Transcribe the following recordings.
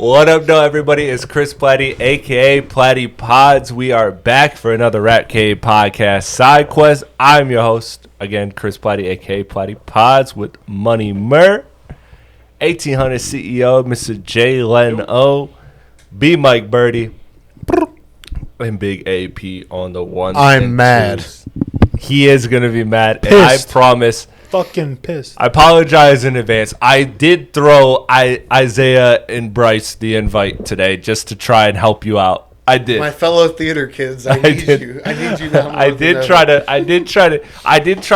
What up, though, everybody? It's Chris Platte, a.k.a. Platte Pods. We are back for another Rap Cave podcast side quest. I'm your host, again, Chris Platte, a.k.a. Platte Pods with Money Murr, 1800 CEO, Mr. J. Len O, B. Mike Birdie, and Big AP on the one. I'm mad. Twos. He is going to be mad, Pissed. and I promise... Fucking pissed. I apologize in advance. I did throw Isaiah and Bryce the invite today just to try and help you out. I did. My fellow theater kids, I need you. I need you now. I did try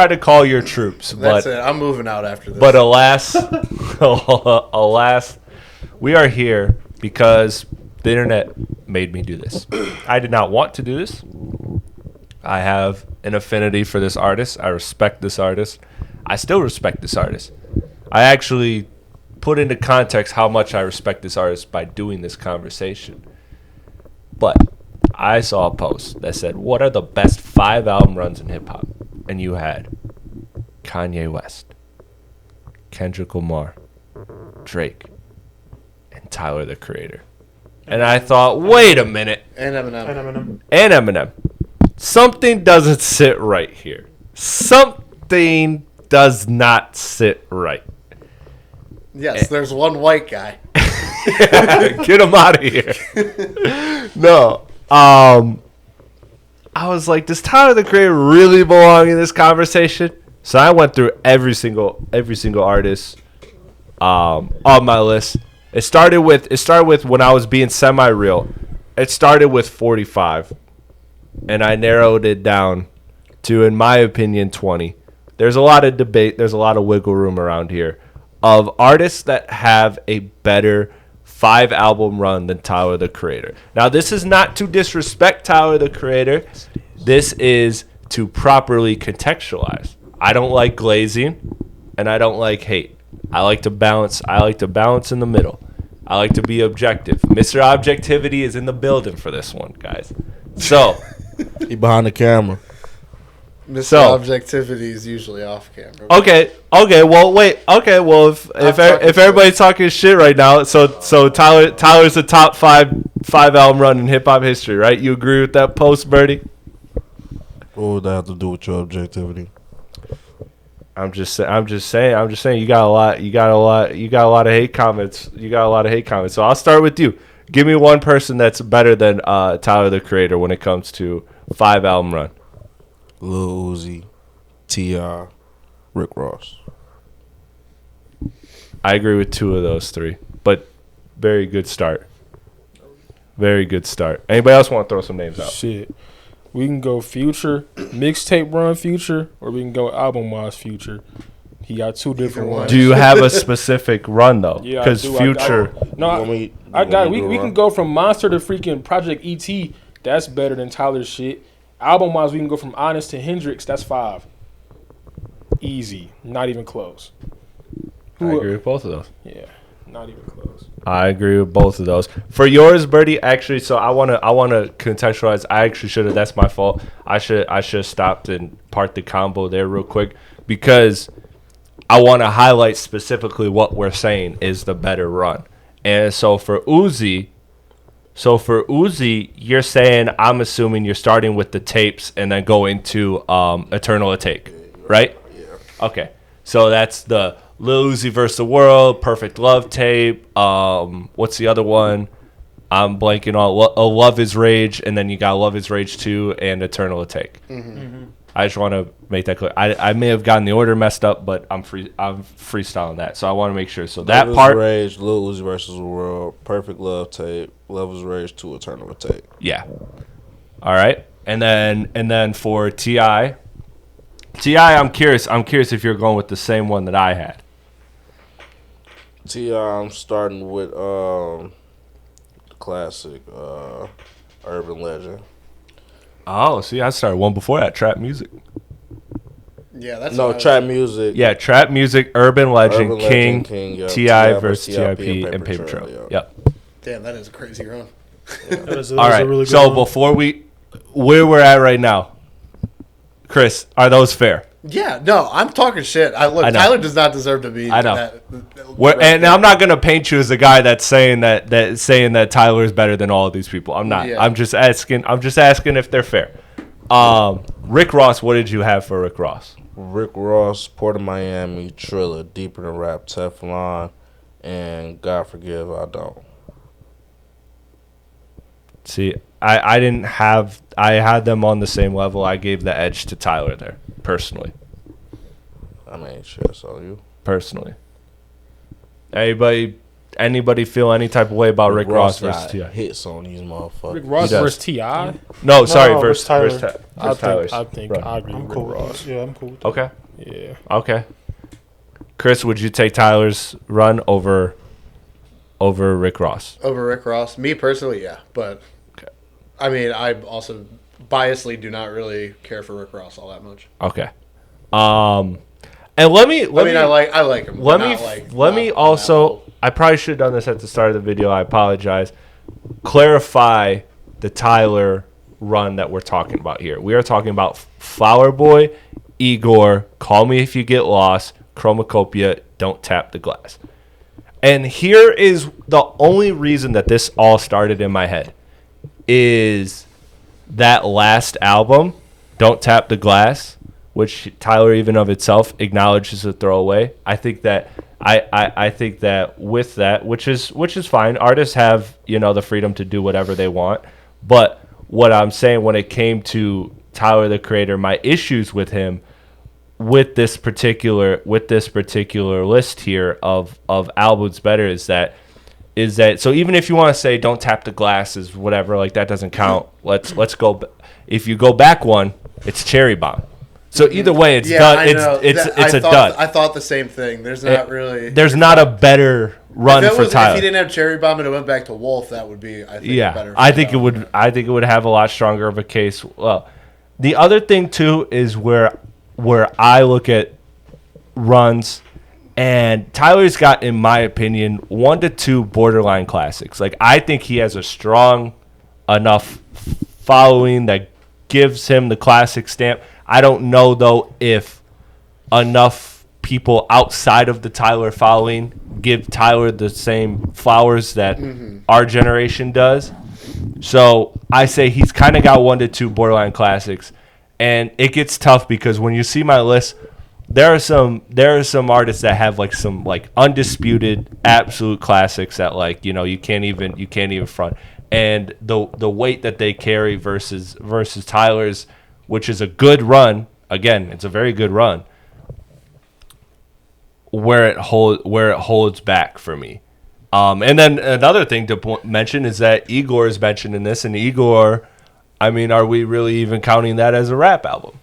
to call your troops, That's it. I'm moving out after this. but alas, we are here because the internet made me do this. I did not want to do this. I have an affinity for this artist. I respect this artist. I still respect this artist. I actually put into context how much I respect this artist by doing this conversation. But I saw a post that said, what are the best 5 album runs in hip-hop? And you had Kanye West, Kendrick Lamar, Drake, and Tyler, the Creator. And I thought, wait a minute. And Eminem. And Eminem. Something doesn't sit right here. Something does not sit right. Yes, there's one white guy. Get him out of here. No. I was like, does Tyler the Creator really belong in this conversation? So I went through every single artist on my list. It started with when I was being semi-real. It started with 45. And I narrowed it down to, in my opinion, 20. There's a lot of debate. There's a lot of wiggle room around here of artists that have a better 5 album run than Tyler, the Creator. Now, this is not to disrespect Tyler, the Creator. This is to properly contextualize. I don't like glazing, and I don't like hate. I like to balance. I like to balance in the middle. I like to be objective. Mr. Objectivity is in the building for this one, guys. So... He behind the camera. Mr. Objectivity is usually off camera. Okay. Well, wait. Okay. Well, if everybody's talking shit right now, so Tyler's the top five album run in hip hop history, right? You agree with that post, Birdie? What would that have to do with your objectivity? I'm just saying. You got a lot of hate comments. So I'll start with you. Give me one person that's better than Tyler, the Creator, when it comes to 5 album run. Lil Uzi, T.I., Rick Ross. I agree with 2 of those 3, but very good start. Very good start. Anybody else want to throw some names out? Shit. We can go Future, mixtape run Future, or we can go album-wise Future. He got 2 different ones. Do you have a specific run, though? Yeah, because Future... We can go from Monster to freaking Project E.T. That's better than Tyler's shit. Album-wise, we can go from Honest to Hendrix. That's 5. Easy. Not even close. I agree with both of those. Yeah, not even close. I agree with both of those. For yours, Birdie, actually, so I wanna contextualize. I actually should have. That's my fault. I should have stopped and part the combo there real quick because I want to highlight specifically what we're saying is the better run. And so for Uzi, you're saying, I'm assuming you're starting with the tapes and then going to Eternal Atake, right? Yeah. Okay. So that's the Lil Uzi vs. the World, Perfect Love tape. What's the other one? I'm blanking on. Love Is Rage, and then you got Love Is Rage 2 and Eternal Atake. Mm-hmm. I just want to make that clear. I may have gotten the order messed up, but I'm freestyling that, so I want to make sure. So that part, Rage, Lil Uzi vs. the World, Perfect Love tape, Love Is Rage 2, Eternal Atake. Yeah. All right, and then for T.I., I'm curious if you're going with the same one that I had. T.I., I'm starting with classic Urban Legend. Oh, see, I started one before that, Trap Music. Yeah, that's Trap Music. Yeah, Trap Music, Urban Legend, King, yep. T.I. versus T.I.P. and Paper Trail. Yep. Damn, that is a crazy run. Yeah. All right, so before where we're at right now, Chris, are those fair? Yeah, no, I'm talking shit. Tyler does not deserve to be. I know. And I'm not gonna paint you as a guy that's saying that Tyler is better than all of these people. I'm not. Yeah. I'm just asking if they're fair. Rick Ross, what did you have for Rick Ross? Rick Ross, Port of Miami, Triller, Deeper Than Rap, Teflon, and God Forgive I Don't. See, I didn't have. I had them on the same level. I gave the edge to Tyler there, personally. I mean, shit, so you. Personally. Anybody feel any type of way about Rick Ross versus T.I.? Hits on these motherfuckers. Rick Ross versus T.I.? No, sorry, versus Tyler. I agree I'm with cool Rick Ross. Yeah, I'm cool with that. Okay. Yeah. Okay. Chris, would you take Tyler's run over Rick Ross? Over Rick Ross? Me personally, yeah. But, okay. I mean, I also biasly do not really care for Rick Ross all that much. Okay. And let me. I like him. Let me also. I probably should have done this at the start of the video. I apologize. Clarify the Tyler run that we're talking about here. We are talking about Flower Boy, Igor, Call Me If You Get Lost, Chromacopia, Don't Tap the Glass. And here is the only reason that this all started in my head is that last album, Don't Tap the Glass, which Tyler even of itself acknowledges a throwaway. I think that I think that with that, which is fine. Artists have, the freedom to do whatever they want. But what I'm saying when it came to Tyler the Creator, my issues with him with this particular list here of albums better is that so even if you want to say Don't Tap the Glass is whatever, like that doesn't count. Let's go. If you go back one, it's Cherry Bomb. So either way, it's done. It's a dud. I thought the same thing. There's not a better run for Tyler. If he didn't have Cherry Bomb and it went back to Wolf, that would be better. I think it would have a lot stronger of a case. Well, the other thing too is where I look at runs, and Tyler's got, in my opinion, 1 to 2 borderline classics. Like I think he has a strong enough following that gives him the classic stamp. I don't know, though, if enough people outside of the Tyler following give Tyler the same flowers that our generation does. So I say he's kind of got 1 to 2 borderline classics. And it gets tough because when you see my list, there are some artists that have like some like undisputed absolute classics that like, you can't even front. And the weight that they carry versus Tyler's, which is a good run. Again, it's a very good run. Where it holds back for me. And then another thing to mention is that Igor is mentioned in this, and Igor, I mean, are we really even counting that as a rap album?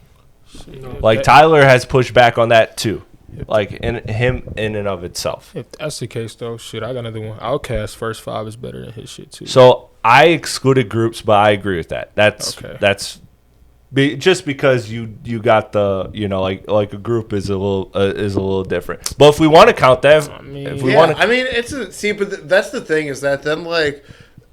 Like Tyler has pushed back on that too. Like in and of itself. If that's the case, though, shit, I got another one. Outkast's first 5 is better than his shit too. So I excluded groups, but I agree with that. That's just because you got the like a group is a little different. But if we want to count that, but that's the thing is that then like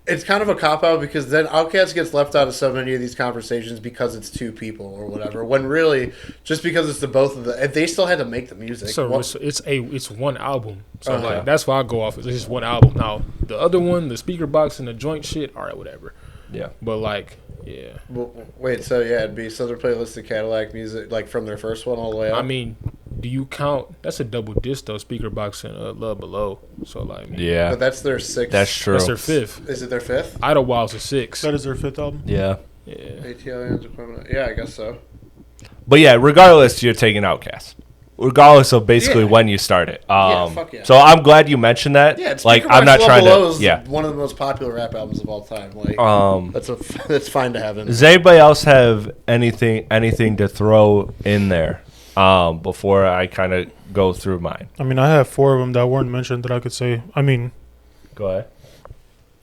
it's kind of a cop out because then Outkast gets left out of so many of these conversations because it's 2 people or whatever. When really just because it's the both of them, if they still had to make the music. So it's one album. So like that's why I go off. It's just one album. Now the other one, the speaker box and the joint shit, all right, whatever. Yeah, but like. Yeah. Well, wait, so yeah, it'd be Southern Playlist of Cadillac music, like from their first one all the way up? I mean, do you count? That's a double disc, though, Speaker Box and Love Below. So, like. Yeah. But that's their 6th. That's true. That's their 5th. Is it their 5th? Idlewild's a 6. That is their 5th album? Yeah. Yeah. ATLians Equipment. Yeah, I guess so. But yeah, regardless, you're taking Outkast. Regardless of basically when you start it. Fuck yeah. So I'm glad you mentioned that. Yeah, it's like I'm not trying to. Yeah, one of the most popular rap albums of all time. Like, that's fine to have in there. Does anybody else have anything to throw in there before I kind of go through mine? I mean, I have 4 of them that weren't mentioned that I could say. I mean, go ahead.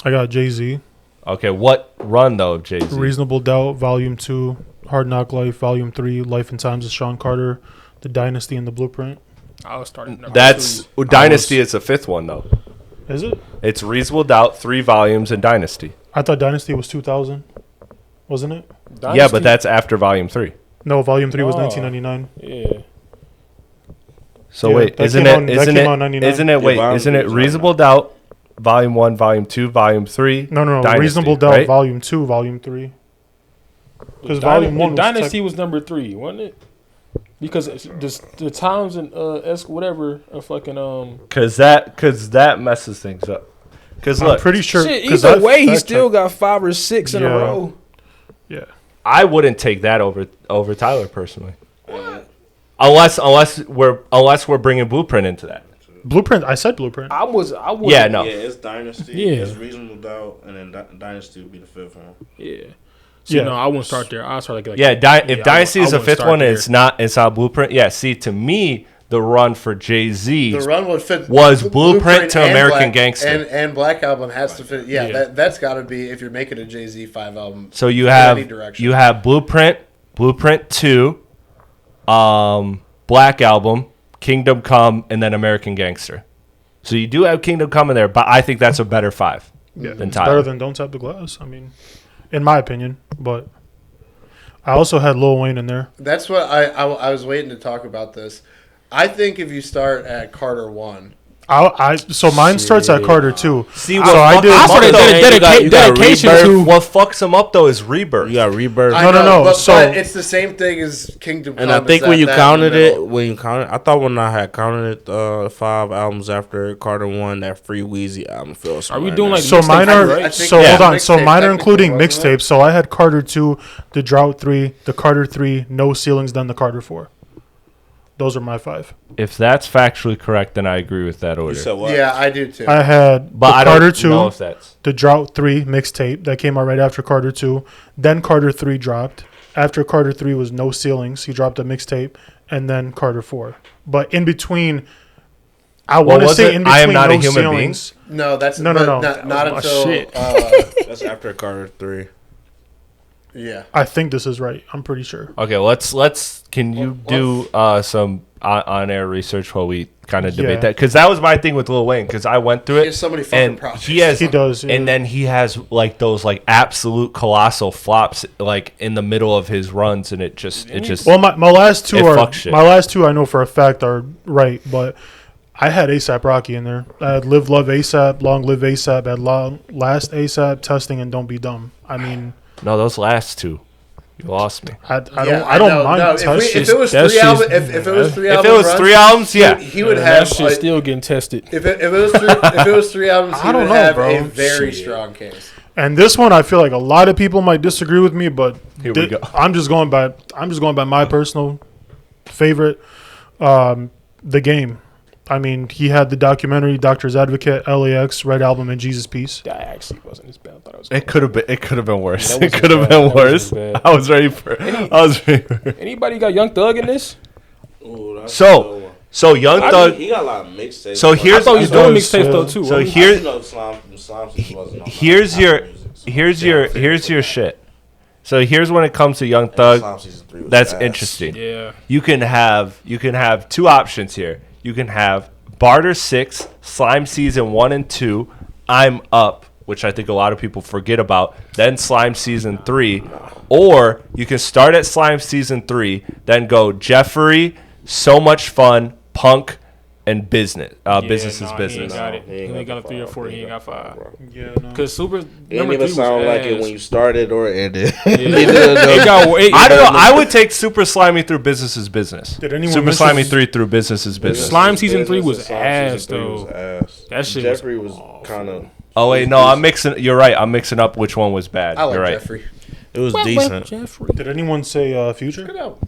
I got Jay-Z. Okay, what run though of Jay-Z? Reasonable Doubt, Volume 2, Hard Knock Life, Volume 3, Life and Times of Sean Carter, The Dynasty and the Blueprint. I was starting. That's Dynasty is the 5th one though. Is it? It's Reasonable Doubt, 3 volumes, and Dynasty. I thought Dynasty was 2000, wasn't it? Dynasty? Yeah, but that's after Volume 3. No, Volume 3 was Oh. 1999. Yeah. So Yeah, wait, that isn't came it? out- that Isn't came it? out in 99. Isn't it? Yeah, Wait, Volume isn't 3 it was Reasonable Doubt, Volume 1, Volume 2, Volume 3? No, Dynasty, Reasonable Doubt, right? Volume 2, Volume 3. Because Volume 1 was Dynasty was number 3, wasn't it? Because the times and whatever are fucking Cause that messes things up. Cause I'm look, pretty sure. shit. 'cause Either I way, he fact still checked- got 5 or 6 in a Yeah. row. Yeah. I wouldn't take that over Tyler personally. Unless we're bringing Blueprint into that. Blueprint. I said Blueprint. I was. Yeah, no. Yeah, it's Dynasty. Yeah. It's Reasonable Doubt, and then Dynasty would be the fifth one. Yeah. So Yeah. no, I wouldn't start there. I'll start like Yeah, if I Dynasty is the wouldn't fifth start one, there. it's not Blueprint. Yeah, see, to me, the run for Jay-Z The run would fit. was Blueprint to and American Black, Gangster. and Black Album has to fit. Yeah, Yeah. that's got to be if you're making a Jay-Z 5 album. So you in have any direction. you have Blueprint 2, Black Album, Kingdom Come, and then American Gangster. So you do have Kingdom Come in there, but I think that's a better 5 than It's Tyler. better than Don't Tap the Glass. I mean, in my opinion. But I also had Lil Wayne in there. That's what I was waiting to talk about this. I think if you start at Carter 1, So mine starts at Carter 2. See, So what I fucks did- him I up, started though- dedication Rebirth. to. What fucks him up though is Rebirth. You got Rebirth. I No. know, But So- it's the same thing as Kingdom Come. And I think is when at you that counted in the middle. I thought when I had counted it, 5 albums after Carter 1, that Free Weezy album feels. Are we doing like So mixtape mine too, are right? I think so yeah. hold on. So Mixtape mine are technically, including wasn't it? mixtapes. So I had Carter 2, the Drought 3, the Carter 3, No Ceilings, then the Carter 4. Those are my 5. If that's factually correct, then I agree with that You order. said what? Yeah, I do too. I had But the I Carter don't know 2, if that's. the Drought 3 mixtape that came out right after Carter 2. Then Carter 3 dropped. After Carter 3 was No Ceilings. He dropped a mixtape. And then Carter 4. But in between, I want to was say it in I between Am Not a No Human Ceilings. no, that's No. Not my until shit. That's after Carter 3. yeah. I think this is right. I'm pretty sure. Okay, let's. Can you do some on-air research while we kind of debate Yeah. that? Because that was my thing with Lil Wayne. Because I went through He it, has so many fucking and projects. he has He does, yeah. and then he has like those like absolute colossal flops like in the middle of his runs, and it just Well, my last two It are fucks shit. my last two. I know for a fact are right, but I had ASAP Rocky in there. I had Live Love ASAP, Long Live ASAP, had Last ASAP, Testing, and Don't Be Dumb. I mean, no, those last two, you lost me. I don't mind. No, Testing. if it was That three shit's- albums, if it was three If albums, it was 3 albums, yeah, he would that have. shit still getting tested. If it was three albums, he I don't would know, have bro. a very Shit. strong case. And this one, I feel like a lot of people might disagree with me, but Here we go. I'm just going by my personal favorite. The Game. I mean, he had the documentary, Doctor's Advocate, LAX, Red Album, and Jesus Piece. That actually wasn't as bad. I thought it was. It could have been. It could have been worse. Yeah, that It wasn't could have bad. been That worse. wasn't bad. I was ready for. I was ready for. Anybody got Young Thug in this? Ooh, that's So- a good one. So Young Thug. He got a lot of mixtapes. So I here's thought he was does, doing mixtapes yeah. though too. So wasn't he? here- I know Slime wasn't on here's my your music, so here's your shit. So here's when it comes to Young Thug. Slime Season 3 was That's ass. interesting. Yeah. You can have two options here. You can have Barter 6, Slime Season 1 and 2, I'm Up, which I think a lot of people forget about, then Slime Season 3, or you can start at Slime Season 3, then go Jeffrey, So Much Fun, Punk, and Business. Business is He Business. ain't got it. He He ain't ain't got got a the 3 or five. 4. He He ain't ain't got got 5. Yeah, no. Because Super It number didn't 3 even was sound like it ass. when you started or ended. It got. I don't know. I would take Super Slimy through Business is Business. Did anyone Super miss Slimy this? 3 through Business is Business. Slime Season 3 was Slime ass, Season 3 was though. ass. That shit was Jeffrey was kind of. Oh wait, no, I'm mixing. You're right. I'm mixing up which one was bad. I like You're right. Jeffrey. It was decent. Jeffrey. Did anyone say Future? Check it out.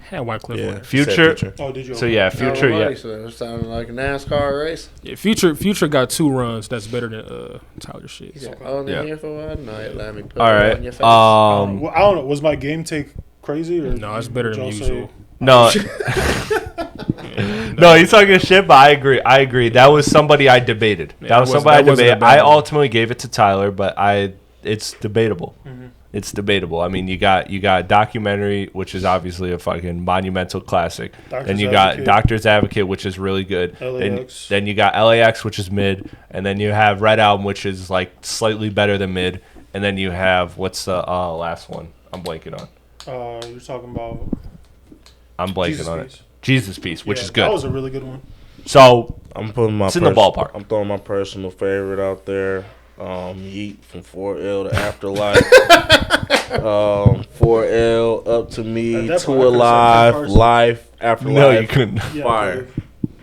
Had Wycliffe on Yeah, it. Future. Oh, did you? So yeah, Future. Yeah. So it sounded like a NASCAR race. Yeah, Future got 2 runs. That's better than Tyler shit. He's So. like, on the Yeah. here for one night, let me put All it right. on your face. Well, I don't know. Was my game take crazy? Or No, it's better would than y'all usual. No. No, he's talking shit, but I agree. That was somebody I debated. Yeah, that was that somebody I wasn't a debated. bad I one. ultimately gave it to Tyler, but it's debatable. It's debatable. I mean, you got documentary, which is obviously a fucking monumental classic. Doctor's Then you got Advocate. Doctor's Advocate, which is really good. LAX. Then you got LAX, which is mid, and then you have Red Album, which is like slightly better than mid, and then you have what's the last one? I'm blanking on. You're talking about I'm blanking Jesus on Piece. it. Jesus Piece, which Yeah, is good. That was a really good one. So I'm putting my it's in the ballpark. I'm throwing my personal favorite out there. Yeet from 4L to Afterlife. 4L Up to Me, At that Two point, I could've said Alive, that first. Life, Afterlife. No, you couldn't. Yeah, Fire.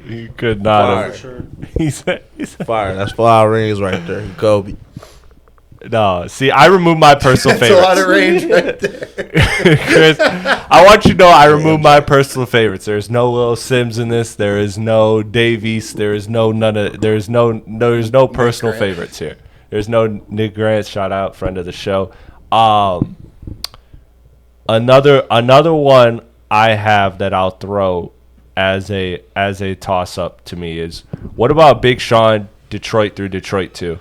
You could not Fire. have. for sure. He said. Fire. That's 5 rings right there. Kobe. No, see, I removed my personal That's a lot of favorites. range right there. Chris, I want you to know I removed my personal favorites. There's no Lil Sims in this. There is no Davies. There is no There's no personal Grant. favorites here. There's no Nick Grant. Shout out, friend of the show. Another one I have that I'll throw as a toss up to me is, what about Big Sean, Detroit through Detroit 2?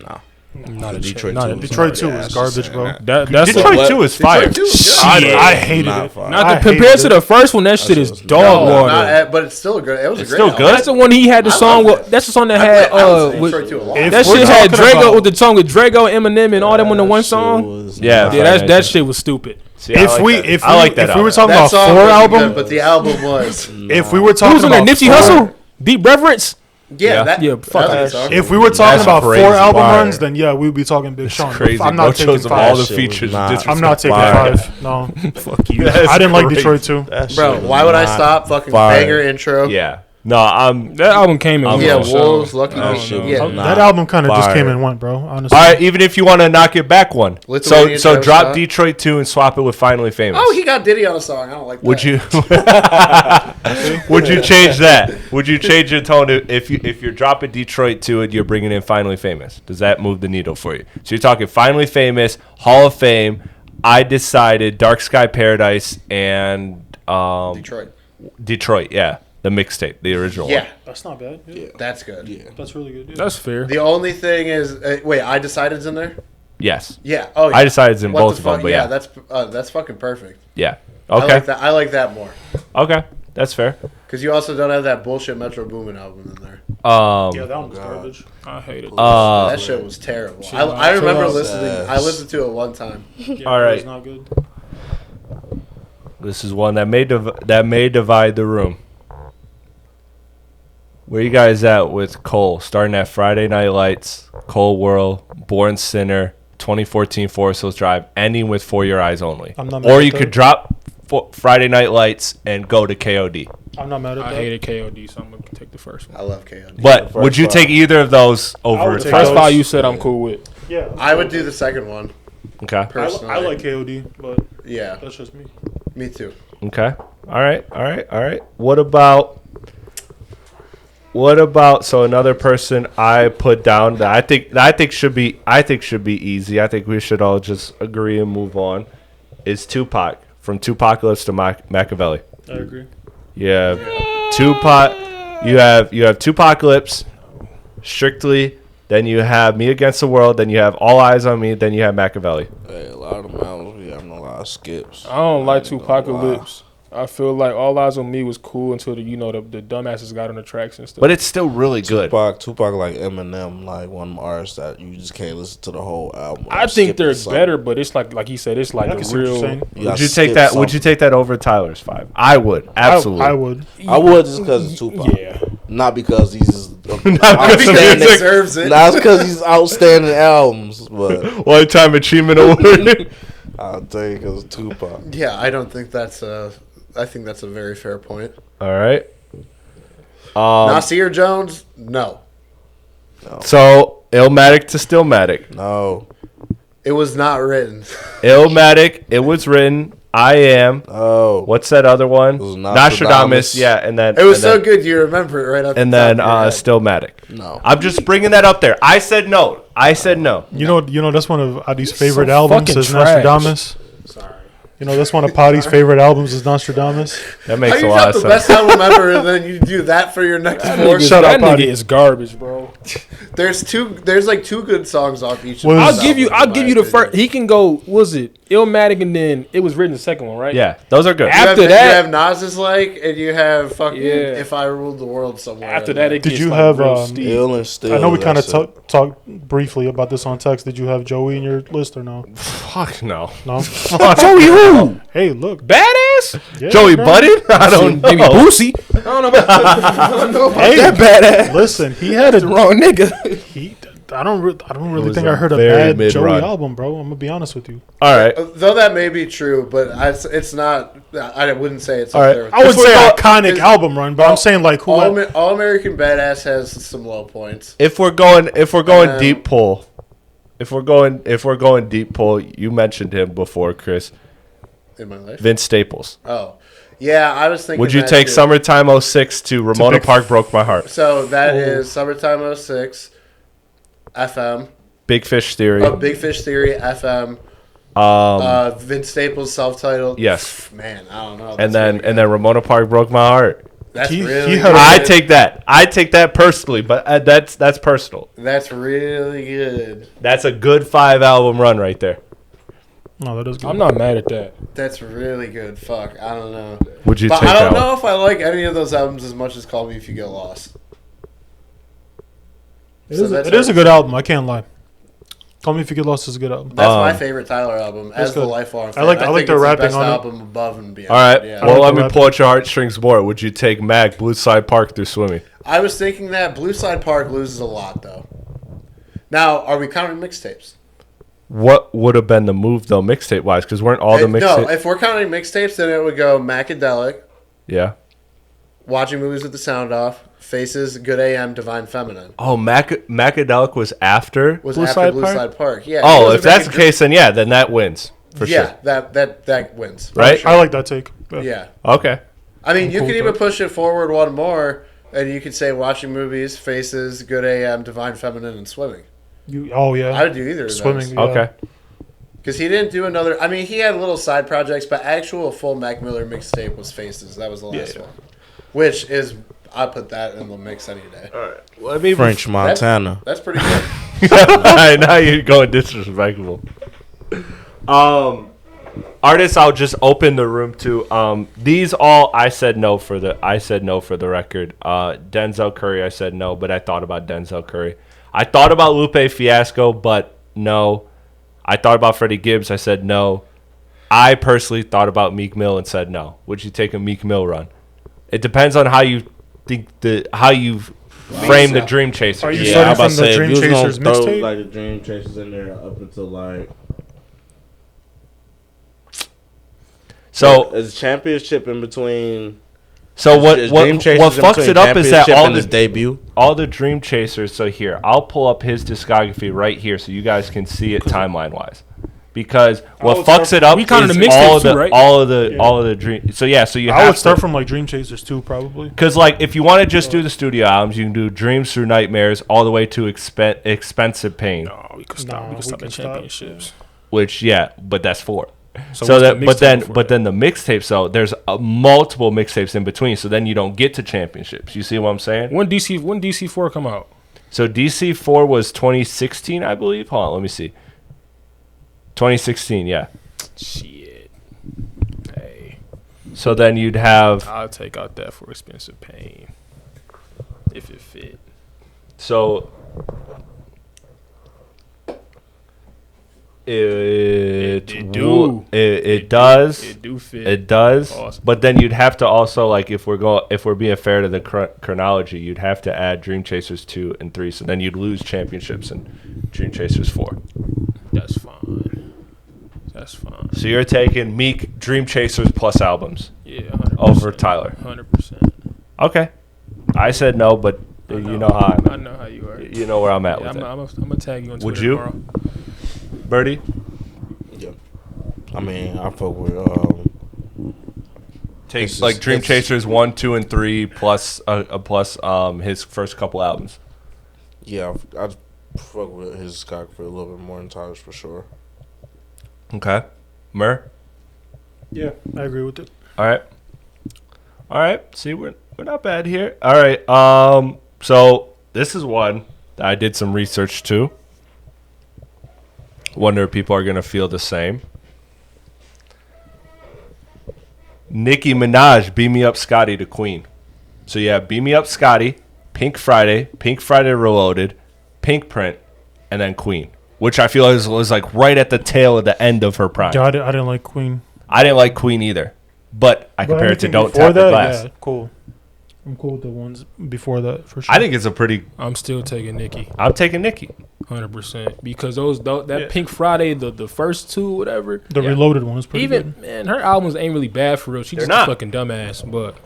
No. Not a Detroit Not 2. a Detroit 2 Yeah, is garbage, saying bro. that. That's Detroit what- 2 is fire. Detroit 2 is good. I hated Not it. fire. not I the, compared hated to it. the first one. That shit is was- dog No, water. not at, but it's still good. It was It's a great still album. good? That's the one he had the I song love with. it. That's the song that I had listen to with, Detroit 2 a lot. If that we're shit had talking Drago about- with the song with Drago, Eminem, and all them on the one That song. shit was Yeah, not- Yeah, fire. that shit was stupid. See, I like that. I like that if we were album. talking That about song 4 wasn't album, good, but the album was. if we were Who talking was on there? about Nipsey 4 Hussle, Deep Reverence. Yeah. Yeah, fuck that that was a good song. If we were talking That's about crazy. 4 album Fire. runs, then yeah, we would be talking Big It's Sean. crazy. I'm Bro not taking chose of all 5. the That shit was features. not- disrespect I'm not taking Fire. 5. No, Fuck you. That's I didn't like crazy. Detroit 2. That shit Bro, was why would I not stop? Fucking fire. banger intro. Yeah. No, I'm. That album came in. I'm one Yeah, with song. Wolves, Lucky That Me. shit was Yeah, not That album kind of just fire. came and went, bro. Honestly. All right, even if you want to knock it back one. So Lithuania Travis drop Scott. Detroit 2 and swap it with Finally Famous. Oh, he got Diddy on a song. I don't like that. Would you? Would you change that? Would you change your tone if you're dropping Detroit 2 and you're bringing in Finally Famous? Does that move the needle for you? So you're talking Finally Famous, Hall of Fame. I decided Dark Sky Paradise and Detroit, yeah, the mixtape, the original. Yeah, one. That's not bad. Yeah. that's good. Yeah. That's really good. Yeah. That's fair. The only thing is, wait, I Decided's in there? Yes. Yeah. Oh, yeah. I decided it's in What both the of them, fuck? but yeah, yeah, that's fucking perfect. yeah. I Okay, like that. I like that more okay, that's fair. because you also don't have that bullshit Metro Boomin album in there. Yeah, that one was garbage. I hate it. That shit was terrible. I remember out. listening. I Yes. listened to it one time. Yeah, All that right. was not good. This is one that may divide the room. Where you guys at with Cole? Starting at Friday Night Lights, Cole World, Born Sinner, 2014 Forest Hills Drive, ending with For Your Eyes Only. I'm not mad Or at you that. could drop Friday Night Lights and go to KOD. I'm not mad at I that. hated KOD, so I'm gonna take the first one. I love KOD. But first would you five. take either of those over? would take First those. five you said I'm cool with. Yeah, I would do the second one Okay. personally. I like KOD, but Yeah, that's just me. me too. Okay. All right. What about so another person I put down that I think should be easy. I think we should all just agree and move on. Is Tupac from Tupacalypse to Machiavelli. I agree. You have Tupac. You have Tupacalypse, Strictly. Then you have Me Against the World. Then you have All Eyes on Me. Then you have Machiavelli. Hey, a lot of them albums we having a lot of skips. I don't like ain't gonna Tupacalypse. I feel like All Eyes on Me was cool until the dumbasses got on the tracks and stuff. But it's still really good. Tupac like Eminem, like one of them artists that you just can't listen to the whole album. I think they're better, but it's like he said, it's like I can a see what you're real. saying. Would you take that? Would you take that over Tyler's 5? I would absolutely. I would. I would just because it's Tupac. Yeah. Not because he's Because outstanding. he deserves it. Not because he's outstanding albums, but Lifetime Achievement Award. I'll take it because Tupac. Yeah, I don't think that's I think that's a very fair point. All right. Nasir Jones, no. So Illmatic to Stillmatic. No, It was not written. Illmatic. It was written. I Am. no. What's that other one? It was Nostradamus. Yeah, and then It was and so then, good you remember it right up And the then top of your head. Stillmatic. No. I'm just bringing that up there. I said no. You You know that's one of Adi's So favorite albums fucking is trash. Nostradamus. Sorry. You know that's one of Potty's favorite albums is Nostradamus. That How makes you a lot got of the sense. best album ever and then you do that for your next That four? nigga, Shut that up, nigga Potty. is garbage, bro. There's like 2 good songs off each. Well, of I'll those I'll give you albums, in my the opinion. first. He can go. Was it Illmatic and then it was written the second one, right? Yeah, those are good. You have, After you that- have Nas's like, and you have fucking Yeah. If I Ruled the World somewhere. After in that, there. it Did gets you like have, real um, steep. Ill and still. I know we kind of that's it. talked briefly about this on text. Did you have Joey in your list or no? Fuck no. No. Joey who? Hey, look. Badass? Yeah, Joey bro. Budden? I don't know. Maybe Boosie. I don't know about, Hey, that badass. listen, he had That's the a. wrong nigga. I don't really was think a I heard a very bad mid-run. Joey album, bro. I'm gonna be honest with you. All right. Though that may be true, but it's not. I wouldn't say it's All up right. there. I would say All- iconic is- album run, but I'm saying like who? All American Badass has some low points. If we're going Um, deep pull, if we're going deep pull, you mentioned him before, Chris. In my life. Vince Staples. Oh, yeah. I was thinking. Would you that take too. Summertime 06 to Ramona Big- Park Broke My Heart? So that is Summertime 06, FM, Big Fish Theory. Big Fish Theory, FM, Vince Staples self-titled. Yes. Man, I don't know. and then Ramona Park Broke My Heart. that's he really had good. I take that personally, but that's personal. That's really good. That's a good 5-album run right there. No, that is good. I'm not mad at that. That's really good. Fuck, I don't know. Would you But take I don't that know one? if I like any of those albums as much as Call Me If You Get Lost. It So is, that's it is a good album. I can't lie. Call Me If You Get Lost is a good album. That's my favorite Tyler album. As the good. lifelong I fan, like think the it's rapping best on it. album above and beyond. All right. Yeah. Well, like let the me pull at your heartstrings more. Would you take Mag, Blue Side Park through Swimming? I was thinking that Blue Side Park loses a lot though. Now, are we counting mixtapes? What would have been the move though, mixtape wise? Because weren't all the No, mixtapes? if we're counting mixtapes, then it would go Macadelic, Yeah. Watching Movies with the Sound Off, Faces, Good AM, Divine Feminine. Oh, Macadelic was after Was Blue after Side Blue Park? Side Park. Yeah. he Oh, wasn't if that's the making- case, then yeah, then that wins for yeah, sure. that wins. Right? I like that take. Yeah. Okay. I mean, you cool could with even that. push it forward one more, and you could say Watching Movies, Faces, Good AM, Divine Feminine, and Swimming. Oh yeah. I would do either of Swimming. those. Yeah. Okay. Because he didn't do another. I mean, he had little side projects, but actual full Mac Miller mixtape was Faces. That was the last one. Which is, I put that in the mix any day. All right. Well, I mean, French Montana. That's pretty good. All right, now you're going disrespectful. Artists, I'll just open the room to. These all I said no for the record. Denzel Curry, I said no, but I thought about Denzel Curry. I thought about Lupe Fiasco, but no. I thought about Freddie Gibbs. I said no. I personally thought about Meek Mill and said no. Would you take a Meek Mill run? It depends on how you think how you frame the Dream Chaser. Are you Yeah, I'm starting about to from the say, if Dream you was gonna Chasers throw mixtape? like the Dream Chasers in there up until like So there's a championship in between. So what Is what Dream Chasers what in fucks between it up is that championship all and his the debut. all the Dream Chasers. So here, I'll pull up his discography right here, so you guys can see it timeline wise. Because what would fucks start- it up we counted is the mixtapes all too, the right? all of the Dream. So yeah, so you I have would start to, from like Dream Chasers 2 probably. because like if you want to just do the studio albums, you can do Dreams Through Nightmares all the way to Expensive Pain, No, we could stop. No, we could we stop can at stop. championships. which yeah, but that's 4. So, So what's that the but mixtape then before but that? then the mixtapes though, there's multiple mixtapes in between, so then you don't get to championships. You see what I'm saying? when DC4 come out? So DC4 was 2016, I believe. Hold on, let me see. 2016, yeah. Shit. Hey, So then you'd have I'll take out that for Expensive Pain if it fit. so it do. it does. It do fit. It does, Awesome. but then you'd have to also like if we're being fair to the chronology, you'd have to add Dream Chasers 2 and 3. So then you'd lose championships in Dream Chasers 4. That's fine. That's fine. So you're taking Meek Dream Chasers plus albums Yeah, 100%. over Tyler. 100%. Okay, I said no, but you know how I know how you are. you know where I'm at Yeah, with I'm it. gonna tag you on Twitter Would you? tomorrow. Birdie, Yeah. I mean, I fuck with take It's like just- Dream it's- Chasers 1, 2, and 3 plus his first couple albums. yeah, I fuck with his discography a little bit more than Tyler's for sure. Okay, Mur. Yeah, I agree with it. All right. See, we're not bad here. All right. So this is one that I did some research to. Wonder if people are gonna feel the same. Nicki Minaj, "Beam Me Up, Scotty" to Queen. So yeah, "Beam Me Up, Scotty," Pink Friday Reloaded, Pink Print, and then Queen. which I feel was like right at the tail of the end of her prime. Yeah, I didn't like Queen. I didn't like Queen either, but I compare it to anything Don't before Tap the that, Glass. Yeah, cool. I'm cool with the ones before that for sure. I think it's a pretty. I'm still taking Nicki, I'm taking Nicki. 100%, because that Yeah. Pink Friday, the first two, whatever. the Reloaded one is pretty Even good. man, her albums ain't really bad for real. She They're just not. a fucking dumbass, but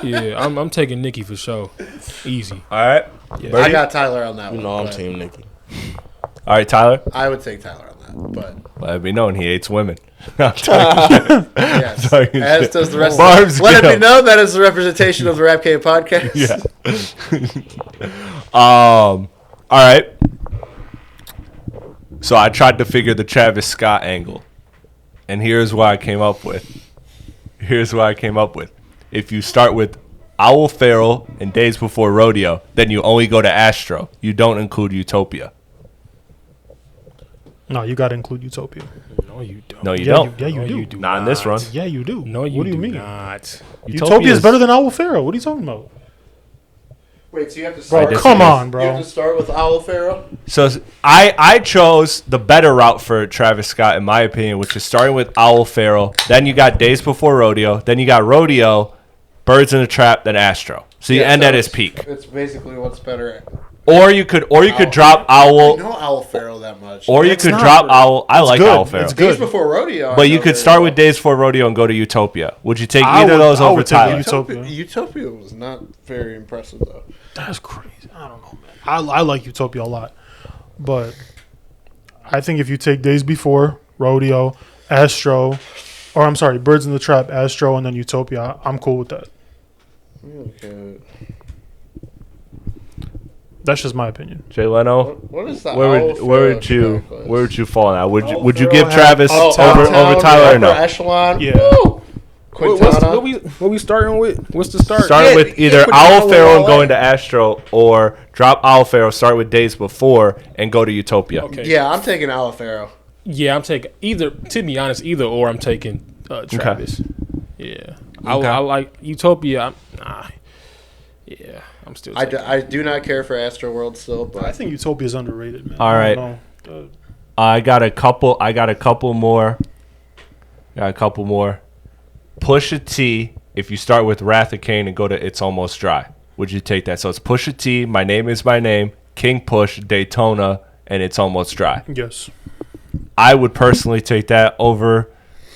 yeah, I'm taking Nicki for sure. Easy. All right. Yeah. I got Tyler on that You one. know I'm but Team Nicki. All right, Tyler. I would take Tyler on that, but Let it be known he hates women. yes, Sorry. as does the rest. Barbs, Let it get be him. known that is the representation of the Rap Game podcast. Yeah. All right. So I tried to figure the Travis Scott angle, and here's what I came up with. If you start with Owl Pharaoh and Days Before Rodeo, then you only go to Astro. You don't include Utopia. No, you got to include Utopia. No, you don't. No, you Yeah, don't. you No, do. you do Not in this run. Yeah, you do. No, you What do you do mean? not. Utopia is better than Owl Pharaoh. What are you talking about? Wait, so you have to Bro, start. come on, You have bro. to start with Owl Pharaoh. So I chose the better route for Travis Scott, in my opinion, which is starting with Owl Pharaoh. Then you got Days Before Rodeo. Then you got Rodeo, Birds in the Trap, then Astro. So you end so at his it's- peak. It's basically what's better. Or you could drop I Owl. know Owl Pharaoh that much. Or you It's could not, drop bro. Owl. I like good. Owl Pharaoh. It's Days good. Before Rodeo. But you could start with Days Before Rodeo and go to Utopia. Would you take I either of would- those I over would take Tyler? Utopia. Utopia was not very impressive though. That's crazy. I don't know, man. I like Utopia a lot, but I think if you take Days Before, Rodeo, Astro, or I'm sorry, Birds in the Trap, Astro, and then Utopia, I'm cool with that. Okay. That's just my opinion. Jay Leno, What is that? where would you fall on that? Would you give Pharaoh Travis had over Tyler or no? Echelon. Yeah. Woo! What we starting with? What's the start? Start Yeah, with either yeah, but Owl you know Pharaoh and what? going to Astro, or drop Owl Pharaoh, start with Days Before, and go to Utopia. Okay. Yeah, I'm taking Owl Pharaoh. Yeah, I'm taking either. To be honest, either or. I'm taking Travis. Yeah, I like Utopia. Yeah, I'm still. I Taking do, I do not care for Astro World still, but I think Utopia is underrated, man. All I right. don't know. I got a couple more. Pusha T, if you start with Wrath of Cain and go to It's Almost Dry, would you take that? So it's Pusha T, My Name Is My Name, King Push, Daytona, and It's Almost Dry. Yes. I would personally take that over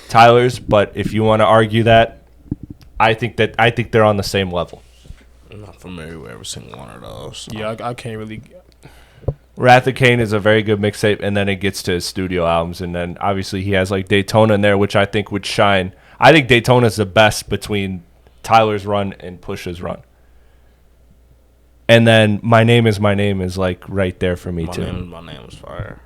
Tyler's, but if you want to argue that, I think they're on the same level. I'm not familiar with every single one of those. Yeah, I can't really. Wrath of Cain is a very good mixtape, and then it gets to his studio albums, and then obviously he has like Daytona in there, which I think would shine. I think Daytona is the best between Tyler's run and Push's run. And then My Name Is like right there for me too. My name is fire.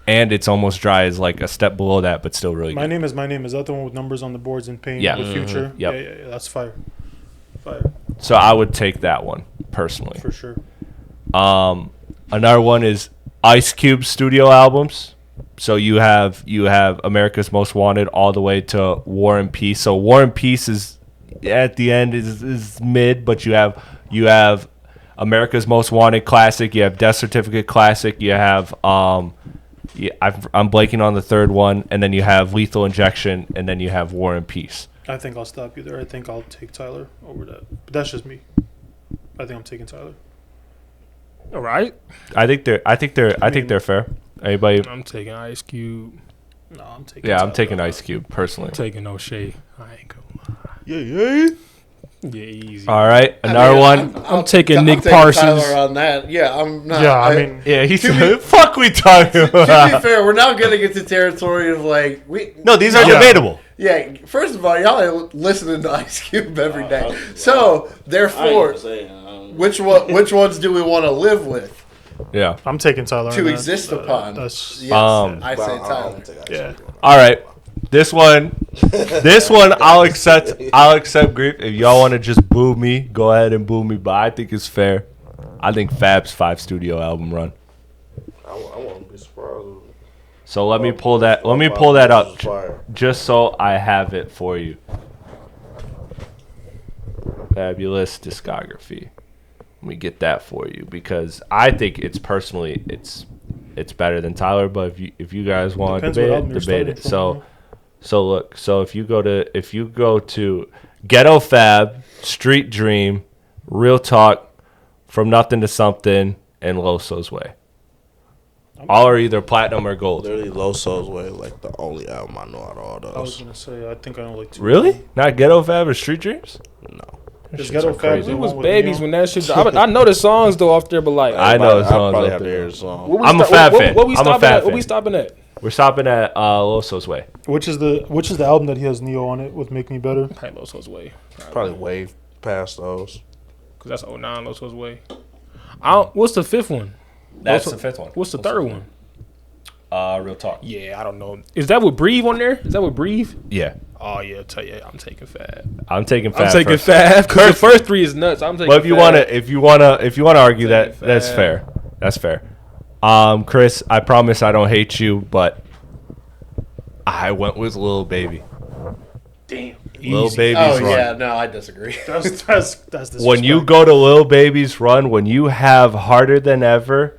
And It's Almost Dry is like a step below that, but still really My good. Name Is My Name. Is that the one with numbers on the boards and paint Yeah. with Future? Yep. Yeah. That's fire. Fire. So I would take that one personally. For sure. Another one is Ice Cube studio albums. So you have America's Most Wanted all the way to War and Peace. So War and Peace is at the end is mid, but you have America's Most Wanted classic. You have Death Certificate classic. You have I'm blanking on the third one, and then you have Lethal Injection, and then you have War and Peace. I think I'll stop you there. I think I'll take Tyler over that. But that's just me. I think I'm taking Tyler. All right, I think they're fair. Anybody? I'm taking Ice Cube. No, I'm taking Yeah, I'm Tyler. taking Ice Cube personally. I'm taking no shade. I ain't gonna lie. Yeah. Yeah, easy. All right, another one. I'm taking Nick taking Parsons. Tyler on that. Yeah, I'm not. Yeah, I mean, Yeah, he To said, "Fuck, we talking to be about." fair, we're now getting into territory of like we. No, these are Yeah. debatable. Yeah, first of all, y'all are listening to Ice Cube every day. So therefore, which ones do we want to live with? Yeah. I'm taking Tyler. To on that. exist upon. That's Yes, I say Tyler. yeah. All right. This one, I'll accept grief. If y'all want to just boo me, go ahead and boo me. But I think it's fair. I think Fab's 5 studio album run. I won't be surprised. So let me pull that up, just so I have it for you. Fabulous discography. Let me get that for you because I think it's it's better than Tyler. But if you guys want to Depends what debate album it, you're debate it. starting from, So look, so if you go to Ghetto Fab, Street Dream, Real Talk, From Nothing to Something, and Loso's Way. All are either platinum or gold. Literally, Loso's Way, like the only album I know out of all I was those. gonna say I think I know like 2. Really? Not Ghetto Fab or Street Dreams? No. Just Shits Ghetto are Fab. crazy. the It was one with babies Neo. when that shit. I know the songs though off there, but like I know the I songs probably up have to there. hear the song. what we I'm a sta- fat what- fan. What we I'm a stopping fat at? What fan. we stopping at? We're stopping at Loso's Way. Which is the album that he has Neo on it with Make Me Better? Hey, Loso's Way. Probably way past those. Because that's 09 Loso's Way. What's the fifth one? That's Loso- the fifth one. What's the third one? Real Talk. Yeah, I don't know. Is that with Breathe on there? Is that with Breathe? Yeah. Oh yeah, tell you, I'm taking Fab. I'm taking Fab. I'm taking first. Fab because the first three is nuts. I'm taking. But if you Fab. wanna argue that, Taking that's Fab. fair. That's fair. Chris, I promise I don't hate you, but I went with Lil Baby. Damn. Lil Easy. Baby's Oh run. yeah, no, I disagree. That's When you go to Lil Baby's run, when you have Harder Than Ever,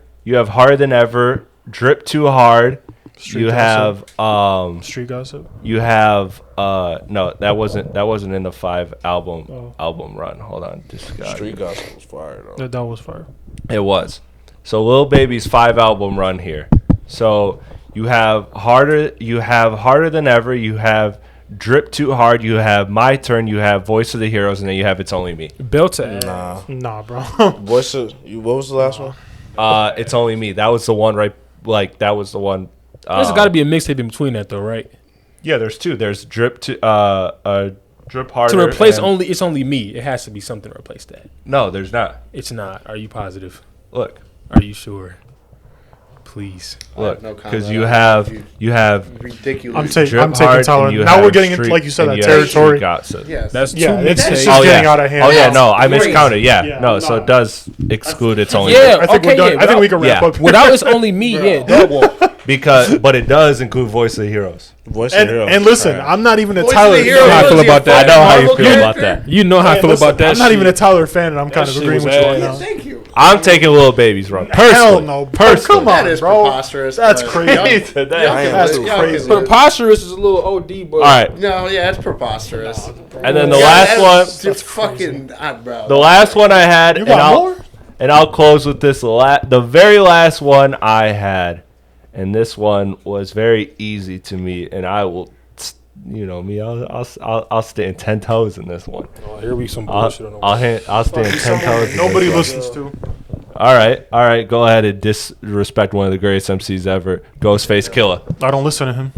Drip Too Hard, Street you Gossip. have Street Gossip. you have no, that wasn't in the 5 album Oh. run. Hold on. Street Gospel was fire though. That was fire. It was. So Lil Baby's 5 album run here. So you have Harder Than Ever, you have Drip Too Hard, you have My Turn, you have Voice of the Heroes, and then you have It's Only Me. Built to Nah, bro. What was the last one? It's Only Me. That was the one that was the one. There's got to be a mixtape in between that though, right? Yeah, there's 2. There's Drip Drip Harder. To replace and- It's Only Me, it has to be something to replace that. No, there's not. It's not. Are you positive? Look. Are you sure? Please. Look, no because comment you on have that. you have Ridiculous. I'm taking Drip taking Hard, Tyler. and you Now we're have getting into, Street- like you said, and that you have territory. Street Gossip. Yes. That's Yeah, two it's mixtapes. just getting out of hand. Oh yeah, That's no, I crazy. miscounted. Yeah, Yeah, no, so no. it does exclude It's Only Yeah, I think okay, we're done. yeah, I think we can wrap yeah. up. Without It's Only Me, yeah. Dog walk. Me but it does include Voice of the Heroes. Voice of the Heroes. And listen, Trash. I'm not even a Voice of Tyler. the You know how I Heroes feel is about your that. I know how you Marvel feel about character? that. You know how I Hey, feel listen, about that. I'm not shit. even a Tyler fan, and I'm kind of shit agreeing was with you right ass. now. Thank you. I'm taking Lil Baby's run. Personally. Hell no, bro. Personally. Come That on, is bro. preposterous. That's but crazy. y'all- He said that. y'all I am can That's lose. Y'all crazy. can lose. Preposterous is a little OD, but All right, No, yeah, it's preposterous. and then the Yeah, last that's one, just fucking, bro. the last one I had, You and got more? I'll close with this. The very last one I had, and this one was very easy to me, and I will, you know me, I'll stand 10 toes in this one. oh, here we some bullshit on the I'll stand 10 toes. in Nobody this one. listens to. All right. Go ahead and disrespect one of the greatest MCs ever, Ghostface Killer. I don't listen to him.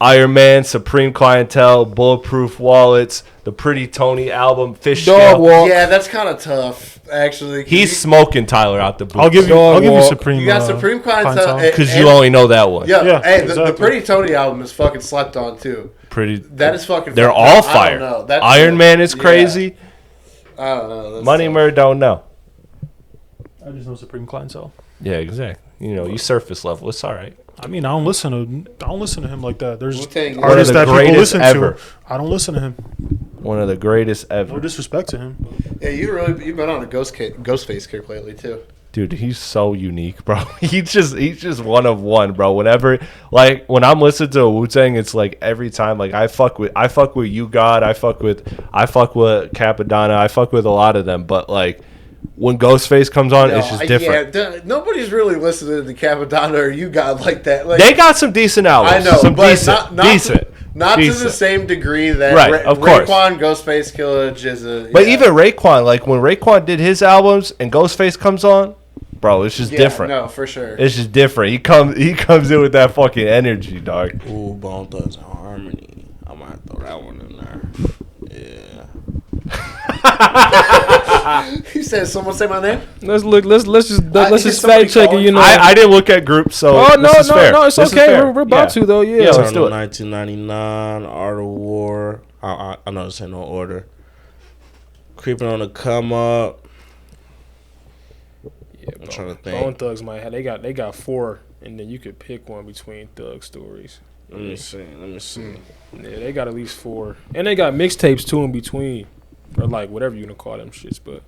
Iron Man, Supreme Clientele, Bulletproof Wallets, the Pretty Tony album, Fish Dog Scale. walk. Yeah, that's kind of tough, actually. 'cause He's smoking Tyler out the booth. I'll give you walk. Supreme. You got Supreme Clientele. because you only know that one. Yeah, Yeah, hey, the exactly. Pretty Tony album is fucking slept on, too. Pretty. That is fucking... They're fucked all up. I fire. don't know. That's Iron Man is yeah. crazy. I don't know. That's Money tough. Murder don't know. I just know Supreme Clientele. Yeah, exactly. You know, you surface level. It's all right. I mean, I don't listen to him like that. There's Wu-Tang. artists One that of the people greatest listen ever. to. I don't listen to him. One of the greatest No ever. disrespect to him. Yeah, you've been on a Ghostface kick lately, too. Dude, he's so unique, bro. he's just one of one, bro. Whenever, like, when I'm listening to Wu-Tang, it's like every time, like, I fuck with You God, I fuck with Capadonna, I fuck with a lot of them, but like when Ghostface comes on, it's just different. Yeah, nobody's really listening to Capadonna or You God like that. Like, They got some decent albums. I know, some but decent, not decent. Not to the decent. same degree that Right, of course. Raekwon, Ghostface Killer, Jizza. But even Raekwon, like when Raekwon did his albums and Ghostface comes on, bro, it's just different. No, for sure. It's just different. He comes in with that fucking energy, dog. Ooh, Bone Thugs and Harmony. I might throw that one in there. Yeah. He said, "Someone say my name." Let's just somebody fact check it. calling? You know. I didn't look at groups, so Oh no, this is fair. no, it's This is okay. fair. We're about to though. Yeah. Yeah, let's do Eternal it. 1999, Art of War. I know this ain't no order. Creeping on the Come Up. Yeah, I'm trying to think. Bone Thugs might have. They got 4, and then you could pick one between Thug Stories. Let me see. Yeah, they got at least 4, and they got mixtapes too in between, or like whatever you wanna call them shits. But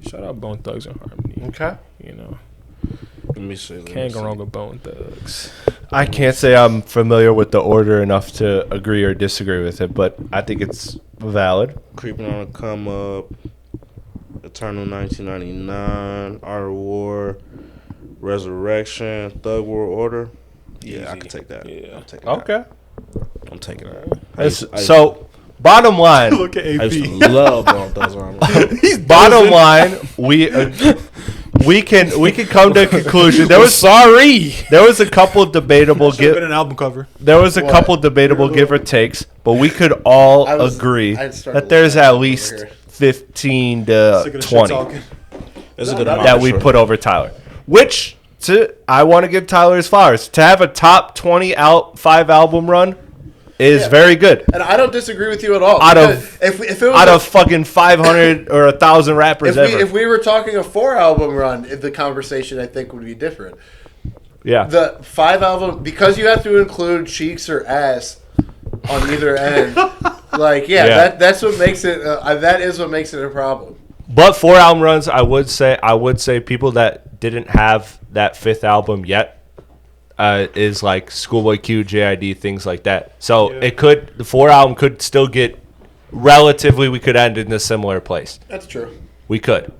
shout out Bone Thugs and Harmony. Okay. You know. Let me see. Can't go wrong with Bone Thugs. I can't say I'm familiar with the order enough to agree or disagree with it, but I think it's valid. Creeping on a Come Up, Eternal 1999, Art of War, Resurrection, Thug World Order. Yeah, I Easy. can take that. Yeah. I'm taking that. Okay. I'm taking that. So, bottom line. Look at I used AP. to love Bone Thugs. Bottom line, we can come to a conclusion. There was a couple debatable Should have been an album cover. there was a What? couple debatable give or takes, but we could all agree I started that there's looking at over least here. 15 Sick of to the shit 20 talking. It's a good that amount. we for sure. put over Tyler. Which I want to give Tyler his flowers. To have a top 20 5 album run is Yeah. very good. And I don't disagree with you at all. Out because of- if it was Out of fucking 500 or 1,000 rappers ever. if we were talking a 4 album run, the conversation I think would be different. Yeah. The 5 album, because you have to include cheeks or ass on either end. Like Yeah. that's what makes it. That is what makes it a problem. But 4 album runs, I would say people that didn't have that 5th album yet is like Schoolboy Q, JID, things like that. So the 4 album could still get relatively. We could end in a similar place. That's true. We could.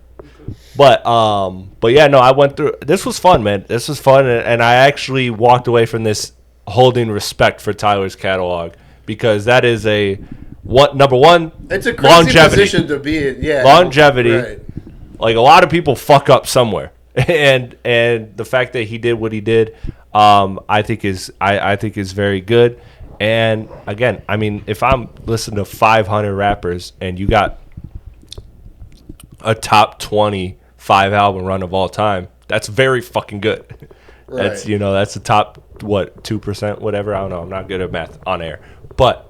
But yeah, no, I went through. This was fun, man. This was fun, and I actually walked away from this holding respect for Tyler's catalog because that is number one. It's a crazy position to be in. Yeah, Longevity. Right. Like a lot of people fuck up somewhere, and the fact that he did what he did, I think is very good. And again, I mean, if I'm listening to 500 rappers and you got a top 20 5 album run of all time, that's very fucking good. Right. That's that's the top 2%, whatever. I don't know. I'm not good at math on air, but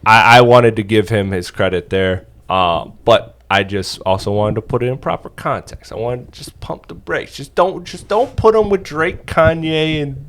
I wanted to give him his credit there. But I just also wanted to put it in proper context. I wanted to just pump the brakes. Just don't put him with Drake, Kanye, and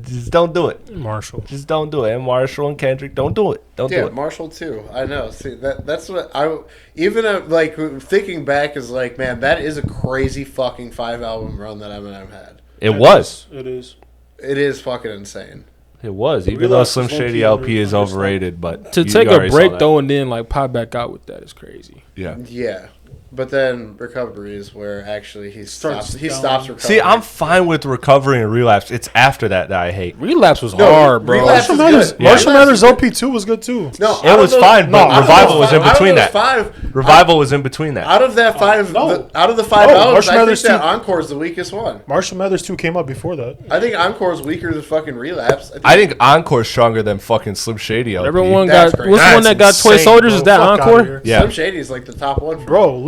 just don't do it. Marshall. Just don't do it. And Marshall and Kendrick, don't do it. Don't do Yeah, it. Marshall too. I know. See, that's what I even like thinking back is like, man, that is a crazy fucking 5 album run that Eminem had. It was. It is. It is fucking insane. It was. Even though Relapse Slim is Shady low-key LP is understated. overrated, but To you take a already saw break that. though and then like pop back out with that is crazy. Yeah. Yeah, but then recovery is where actually he stops. Starts He down. stops recovery. See, I'm fine with recovery and relapse. It's after that I hate. Relapse was No, hard, bro. Relapse Marshall is Mathers. good. Yeah. Marshall Relapse Mathers is good. LP2 was good too. No, It was fine, but out of Revival those was in five- between out of that. those 5, Revival was in between that. out of that 5, no. out of the 5 No, albums, Marshall I think Mathers that too. Encore is the weakest one. Marshall Mathers 2 came out before that. I think Encore is weaker than fucking Relapse. I think Encore's stronger than fucking Slim Shady LP. Everyone That's got crazy. what's the one that got That's Toy insane, Soldiers? bro. Is that Fuck outta Encore? here. Yeah. Slim Shady is like the top one. Bro,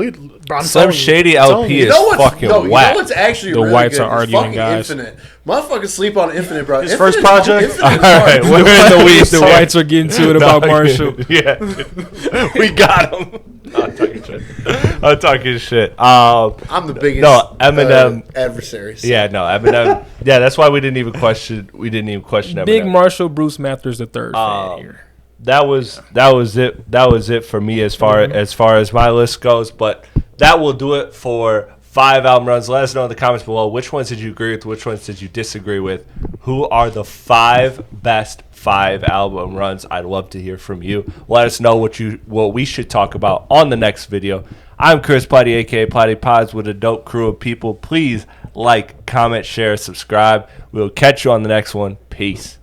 I'm Slim telling you. Shady I'm LP telling you. is You know what's fucking no, you whack. know what's actually The really whites good? are It's arguing, fucking guys. Infinite. Motherfuckers sleep on Infinite, bro. His Infinite first is- project? Infinite is All right, hard. we're in the weeds. The whites are getting to it about Marshall. Yeah, we got him. I'm talking shit. I'm talking shit. I'm the biggest No, Eminem- adversary. So. Yeah, no, Eminem. Yeah, that's why we didn't even question. We didn't even question Eminem. Big Marshall Bruce Mathers the third fan here. That was it. That was it for me as far as my list goes. But that will do it for 5 album runs. Let us know in the comments below which ones did you agree with, which ones did you disagree with. Who are the 5 best 5 album runs? I'd love to hear from you. Let us know what we should talk about on the next video. I'm Chris Platte, aka Platte Pods, with a dope crew of people. Please like, comment, share, subscribe. We'll catch you on the next one. Peace.